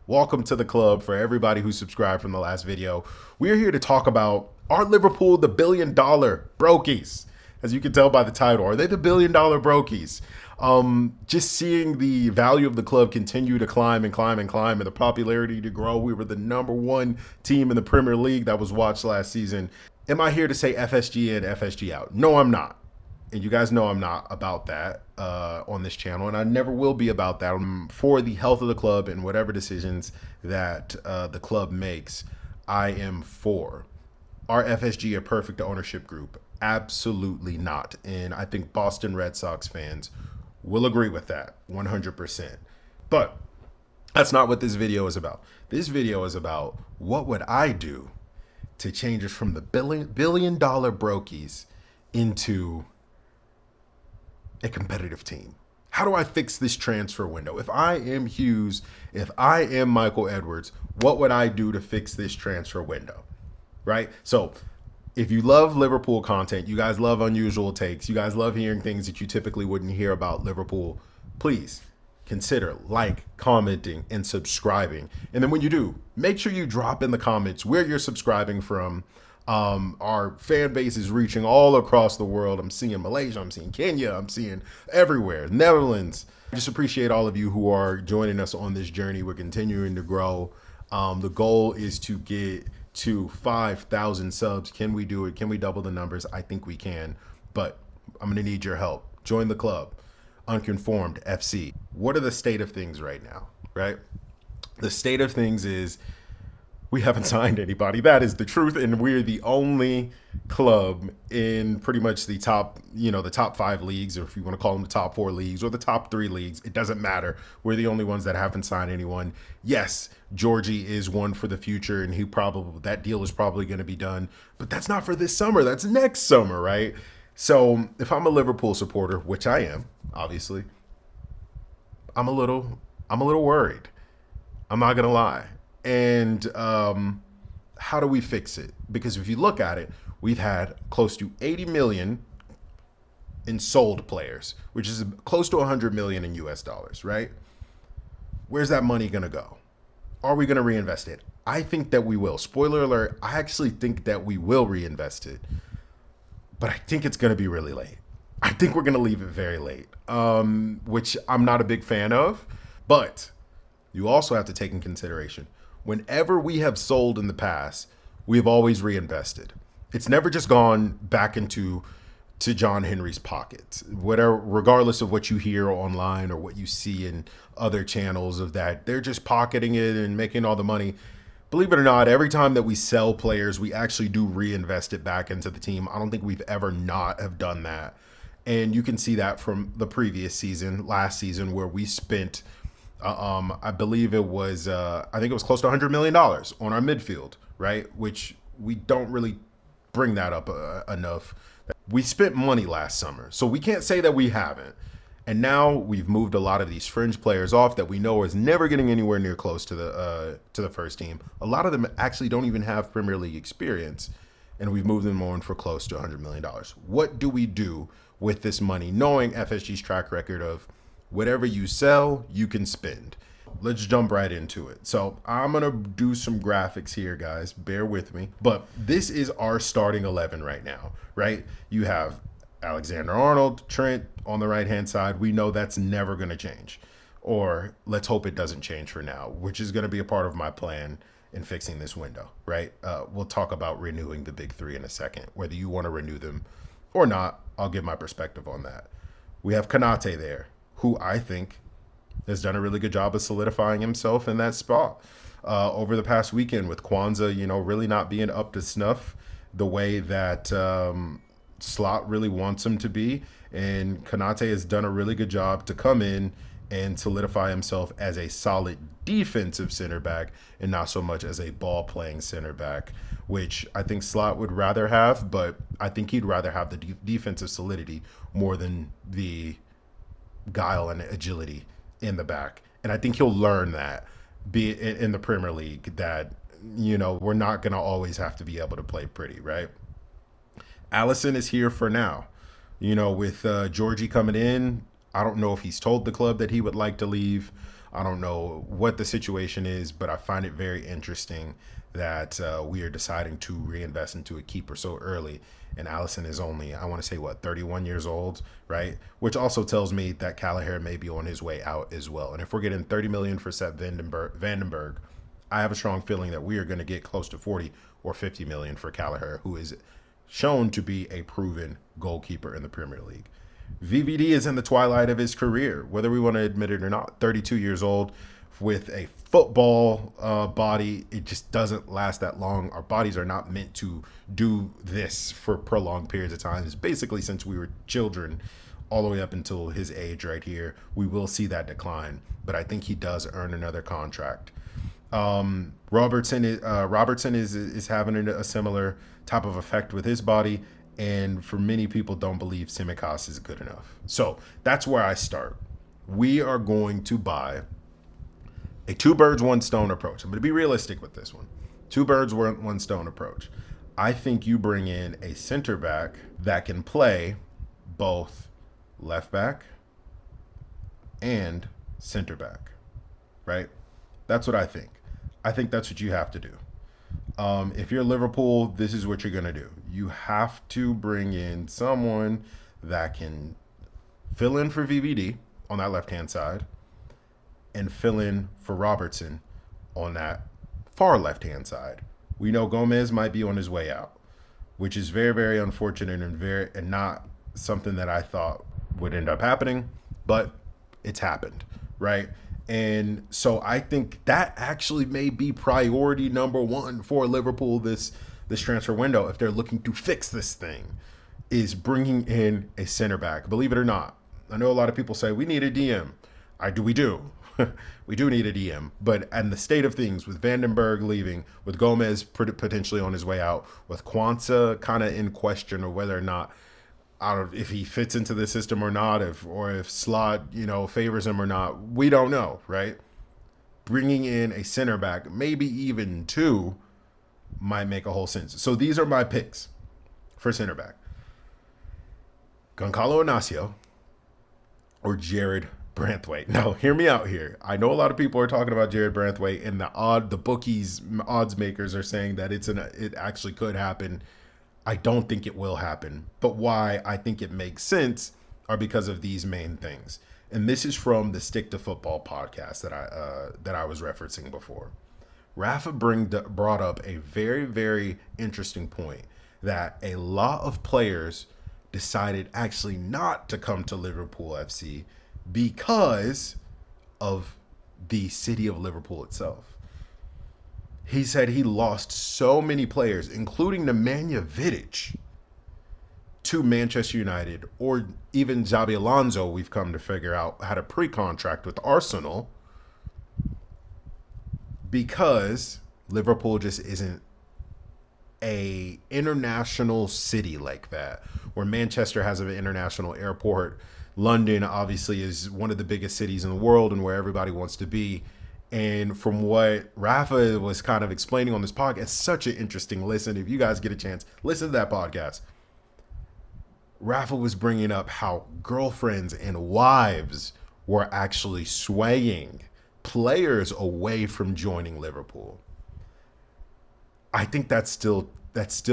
Welcome to the club for everybody who subscribed from the last video. We're here to talk about, are Liverpool the billion-dollar brokies? As you can tell by the title, are they the billion-dollar brokies? Just seeing the value of the club continue to climb and climb and climb, and the popularity to grow. We were the #1 team in the Premier League that was watched last season. Am I here to say FSG in, FSG out? No, I'm not. And you guys know I'm not about that on this channel, and I never will be about that. For the health of the club and whatever decisions that the club makes, I am for. Are FSG a perfect ownership group? Absolutely not. And I think Boston Red Sox fans will agree with that 100%. But that's not what this video is about. This video is about what would I do to change us from the billion-dollar brokies into a competitive team. How do I fix this transfer window? If I am Hughes, if I am Michael Edwards, what would I do to fix this transfer window? Right? So if you love Liverpool content, you guys love unusual takes, you guys love hearing things that you typically wouldn't hear about Liverpool, please consider commenting, and subscribing. And then when you do, make sure you drop in the comments where you're subscribing from. Our fan base is reaching all across the world. I'm seeing Malaysia, I'm seeing Kenya, I'm seeing everywhere, Netherlands. I just appreciate all of you who are joining us on this journey. We're continuing to grow. The goal is to get to 5,000 subs. Can we do it? Can we double the numbers? I think we can, but I'm going to need your help. Join the club. Unconformed FC. What are the state of things right now, right? The state of things is we haven't signed anybody. That is the truth. And we're the only club in pretty much the top, the top 5 leagues, or if you want to call them the top 4 leagues or the top 3 leagues, it doesn't matter. We're the only ones that haven't signed anyone. Yes, Georgie is one for the future, and that deal is probably going to be done, but that's not for this summer. That's next summer, right? So if I'm a Liverpool supporter, which I am, obviously, I'm a little worried. I'm not going to lie. And how do we fix it? Because if you look at it, we've had close to 80 million in sold players, which is close to 100 million in US dollars, right? Where's that money going to go? Are we going to reinvest it? I think that we will. Spoiler alert, I actually think that we will reinvest it, but I think it's going to be really late. I think we're going to leave it very late, which I'm not a big fan of, but you also have to take in consideration whenever we have sold in the past, we've always reinvested. It's never just gone back into John Henry's pockets. Whatever, regardless of what you hear online or what you see in other channels of that, they're just pocketing it and making all the money. Believe it or not, every time that we sell players, we actually do reinvest it back into the team. I don't think we've ever not have done that. And you can see that from the previous season, last season, where we spent I believe it was, I think it was close to $100 million on our midfield, right? Which we don't really bring that up enough. We spent money last summer, so we can't say that we haven't. And now we've moved a lot of these fringe players off that we know is never getting anywhere near close to the first team. A lot of them actually don't even have Premier League experience, and we've moved them on for close to $100 million. What do we do with this money, knowing FSG's track record of whatever you sell, you can spend? Let's jump right into it. So I'm going to do some graphics here, guys. Bear with me. But this is our starting 11 right now, right? You have Alexander-Arnold, Trent on the right-hand side. We know that's never going to change. Or let's hope it doesn't change for now, which is going to be a part of my plan in fixing this window, right? We'll talk about renewing the big 3 in a second. Whether you want to renew them or not, I'll give my perspective on that. We have Konate there, who I think has done a really good job of solidifying himself in that spot over the past weekend, with Kwanzaa, really not being up to snuff the way that Slot really wants him to be. And Konate has done a really good job to come in and solidify himself as a solid defensive center back and not so much as a ball playing center back, which I think Slot would rather have, but I think he'd rather have the defensive solidity more than the guile and agility in the back. And I think he'll learn that, be it in the Premier League, that we're not going to always have to be able to play pretty, right? Alisson is here for now. With Georgie coming in, I don't know if he's told the club that he would like to leave. I don't know what the situation is, but I find it very interesting that we are deciding to reinvest into a keeper so early. And Allison is only, I want to say, 31 years old, right? Which also tells me that Callagher may be on his way out as well. And if we're getting 30 million for Sepp Vandenberg, I have a strong feeling that we are going to get close to 40 or 50 million for Callagher, who is shown to be a proven goalkeeper in the Premier League. VVD is in the twilight of his career, whether we want to admit it or not. 32 years old with a football body. It just doesn't last that long. Our bodies are not meant to do this for prolonged periods of time. It's basically since we were children all the way up until his age right here. We will see that decline, but I think he does earn another contract. Robertson is having a similar type of effect with his body, and for many people don't believe Tsimikas is good enough. So that's where I start. We are going to buy a two birds, one stone approach. I'm going to be realistic with this one. Two birds, one stone approach. I think you bring in a center back that can play both left back and center back, right? That's what I think. I think that's what you have to do. If you're Liverpool, this is what you're going to do. You have to bring in someone that can fill in for VVD on that left-hand side and fill in for Robertson on that far left-hand side. We know Gomez might be on his way out, which is very, very unfortunate and not something that I thought would end up happening, but it's happened, right? And so I think that actually may be priority number one for Liverpool this transfer window, if they're looking to fix this thing, is bringing in a center back. Believe it or not, I know a lot of people say we need a DM. We do. We do need a DM. But and the state of things with Vandenberg leaving, with Gomez potentially on his way out, with Kwanzaa kind of in question or whether or not, if he fits into the system or not, if Slot, favors him or not, we don't know, right? Bringing in a center back, maybe even two, might make a whole sense. So these are my picks for center back: Goncalo Inacio or Jarrod Branthwaite. Now, hear me out here. I know a lot of people are talking about Jarrod Branthwaite, and the bookies, odds makers are saying that it actually could happen. I don't think it will happen, but why I think it makes sense are because of these main things. And this is from the Stick to Football podcast that I was referencing before. Rafa brought up a very, very interesting point, that a lot of players decided actually not to come to Liverpool FC because of the city of Liverpool itself. He said he lost so many players, including Nemanja Vidic, to Manchester United, or even Xabi Alonso, we've come to figure out, had a pre-contract with Arsenal, because Liverpool just isn't a international city like that, where Manchester has an international airport. London obviously is one of the biggest cities in the world and where everybody wants to be. And from what Rafa was kind of explaining on this podcast, it's such an interesting listen. If you guys get a chance, listen to that podcast. Rafa was bringing up how girlfriends and wives were actually swaying players away from joining Liverpool. I think that still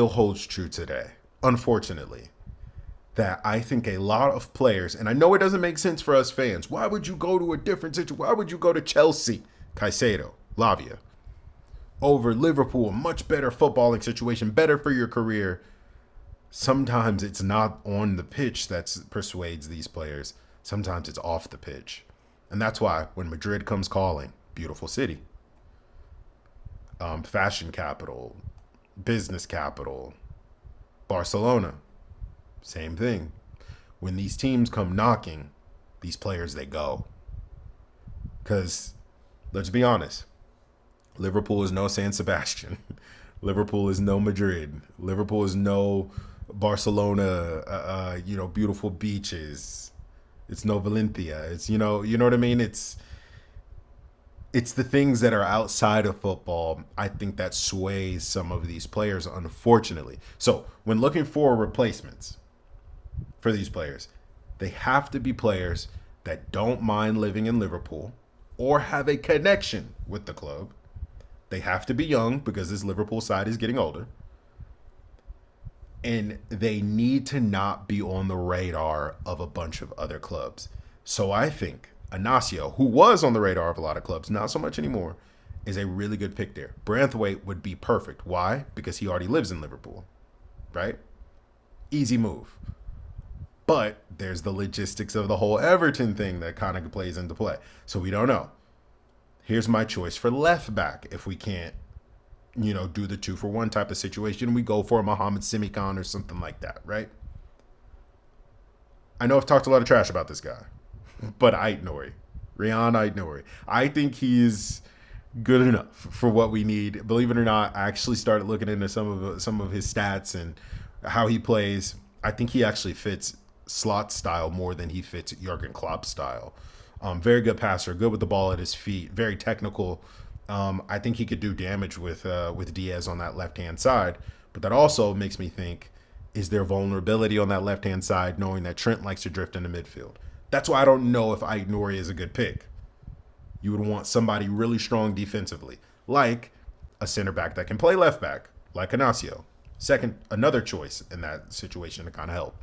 holds true today, unfortunately. That I think a lot of players, and I know it doesn't make sense for us fans. Why would you go to a different situation? Why would you go to Chelsea, Caicedo, Lavia, over Liverpool? A much better footballing situation, better for your career. Sometimes it's not on the pitch that persuades these players. Sometimes it's off the pitch. And that's why when Madrid comes calling, beautiful city, fashion capital, business capital, Barcelona, same thing. When these teams come knocking, these players, they go. Because, let's be honest, Liverpool is no San Sebastian. Liverpool is no Madrid. Liverpool is no Barcelona, beautiful beaches. It's no Valencia. It's, you know what I mean? It's the things that are outside of football, I think, that sways some of these players, unfortunately. So when looking for replacements for these players, they have to be players that don't mind living in Liverpool, or have a connection with the club. They have to be young because this Liverpool side is getting older. And they need to not be on the radar of a bunch of other clubs. So I think Inacio, who was on the radar of a lot of clubs, not so much anymore, is a really good pick there. Branthwaite would be perfect. Why? Because he already lives in Liverpool, right? Easy move. But there's the logistics of the whole Everton thing that kind of plays into play. So we don't know. Here's my choice for left back. If we can't, do the 2-for-1 type of situation, we go for a Mohamed Simicon or something like that, right? I know I've talked a lot of trash about this guy, but Aït-Nouri, Ryan Aït-Nouri, I think he's good enough for what we need. Believe it or not, I actually started looking into some of his stats and how he plays. I think he actually fits Slot's style more than he fits Jurgen Klopp's style. Very good passer, good with the ball at his feet, very technical. I think he could do damage with Diaz on that left-hand side. But that also makes me think, is there vulnerability on that left-hand side, knowing that Trent likes to drift into midfield? That's why I don't know if Aït-Nouri is a good pick. You would want somebody really strong defensively, like a center back that can play left back, like Inacio. Another choice in that situation to kind of help.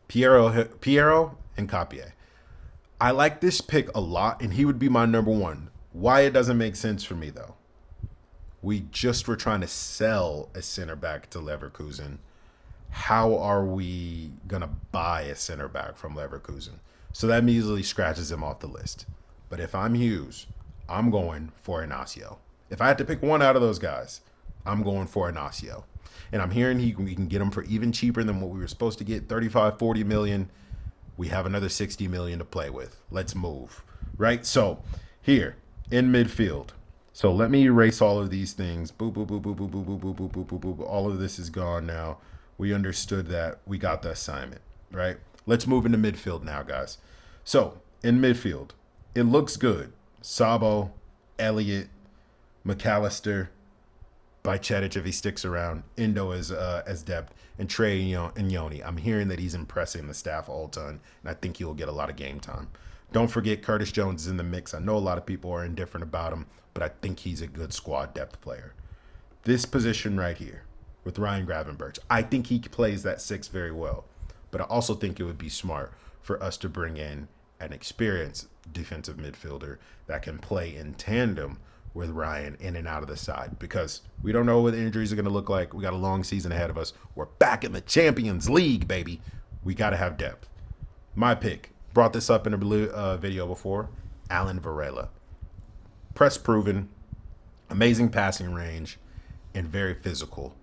Piero and Capie. I like this pick a lot, and he would be my number one. Why it doesn't make sense for me, though. We just were trying to sell a center back to Leverkusen. How are we going to buy a center back from Leverkusen? So that immediately scratches him off the list. But if I'm Hughes, I'm going for Inacio. If I had to pick one out of those guys, I'm going for Inacio. And I'm hearing we can get him for even cheaper than what we were supposed to get, 35, 40 million. We have another 60 million to play with. Let's move, right? So here in midfield. So let me erase all of these things. Boop, boop, boop, boop, boop, boop, boop, boop, boop, boop, boop, boop. All of this is gone now. We understood that. We got the assignment, right? Let's move into midfield now, guys. So in midfield, it looks good. Sabo, Elliott, McAllister, Bajcetic if he sticks around, Endo as depth, and Trey and Yoni. I'm hearing that he's impressing the staff all ton, and I think he'll get a lot of game time. Don't forget Curtis Jones is in the mix. I know a lot of people are indifferent about him, but I think he's a good squad depth player. This position right here with Ryan Gravenberch, I think he plays that 6 very well, but I also think it would be smart for us to bring in an experienced defensive midfielder that can play in tandem with Ryan in and out of the side, because we don't know what the injuries are going to look like. We got a long season ahead of us. We're back in the Champions League, baby. We got to have depth. My pick, brought this up in a video before, Alan Varela. Press proven, amazing passing range, and very physical.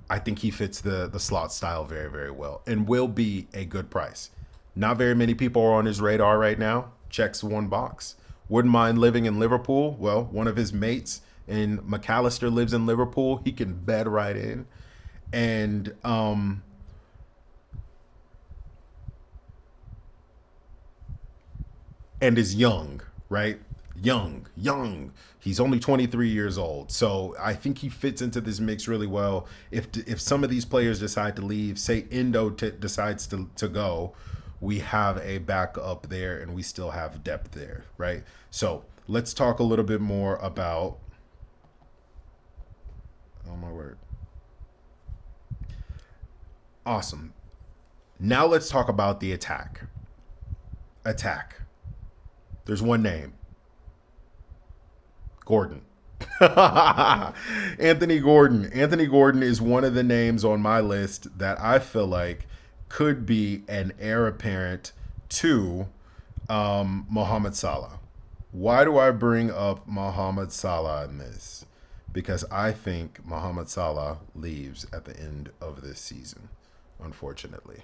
I think he fits the Slot style very, very well and will be a good price. Not very many people are on his radar right now. Checks one box. Wouldn't mind living in Liverpool. Well, one of his mates and McAllister lives in Liverpool. He can bed right in. And is young, right? Young. He's only 23 years old. So I think he fits into this mix really well. If some of these players decide to leave, say Endo decides to go, we have a backup there and we still have depth there, right? So let's talk a little bit more about, oh my word. Awesome. Now let's talk about the attack. There's one name. Gordon. Anthony Gordon. Anthony Gordon is one of the names on my list that I feel like could be an heir apparent to Mohamed Salah. Why do I bring up Mohamed Salah in this? Because I think Mohamed Salah leaves at the end of this season, unfortunately.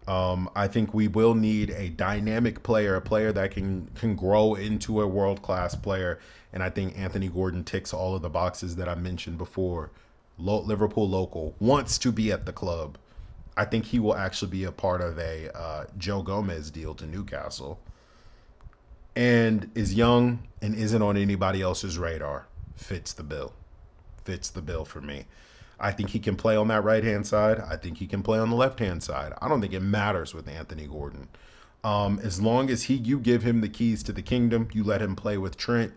I think we will need a dynamic player, a player that can grow into a world-class player. And I think Anthony Gordon ticks all of the boxes that I mentioned before. Liverpool local, wants to be at the club. I think he will actually be a part of a Joe Gomez deal to Newcastle. And is young and isn't on anybody else's radar. Fits the bill for me. I think he can play on that right-hand side. I think he can play on the left-hand side. I don't think it matters with Anthony Gordon. As long as you give him the keys to the kingdom, you let him play with Trent,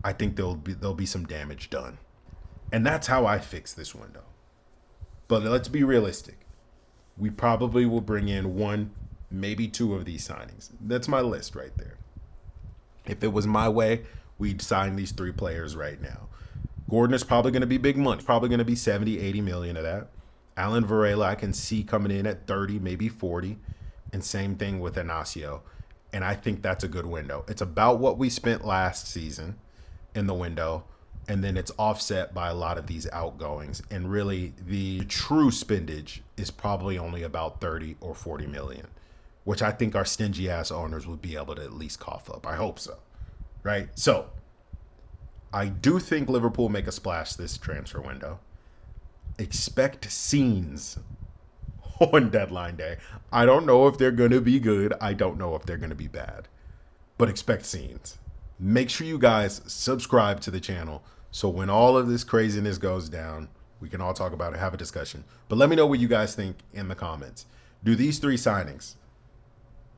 I think there'll be some damage done. And that's how I fix this window. But let's be realistic. We probably will bring in one, maybe two of these signings. That's my list right there. If it was my way, we'd sign these 3 players right now. Gordon is probably going to be big money. Probably going to be 70, 80 million of that. Alan Varela, I can see coming in at 30, maybe 40. And same thing with Inacio. And I think that's a good window. It's about what we spent last season in the window. And then it's offset by a lot of these outgoings. And really, the true spendage is probably only about 30 or 40 million, which I think our stingy ass owners would be able to at least cough up. I hope so. Right? So I do think Liverpool make a splash this transfer window. Expect scenes on deadline day. I don't know if they're going to be good. I don't know if they're going to be bad. But expect scenes. Make sure you guys subscribe to the channel so when all of this craziness goes down, we can all talk about it, have a discussion. But let me know what you guys think in the comments. Do these 3 signings,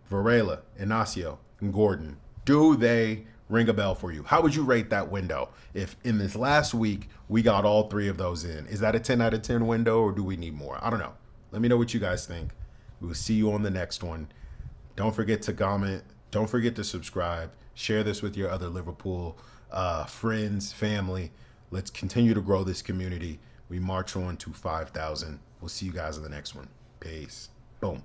Varela, Inacio, and Gordon, do they ring a bell for you? How would you rate that window if in this last week we got all 3 of those in? Is that a 10 out of 10 window or do we need more? I don't know. Let me know what you guys think. We will see you on the next one. Don't forget to comment. Don't forget to subscribe. Share this with your other Liverpool friends, family. Let's continue to grow this community. We march on to 5,000. We'll see you guys in the next one. Peace. Boom.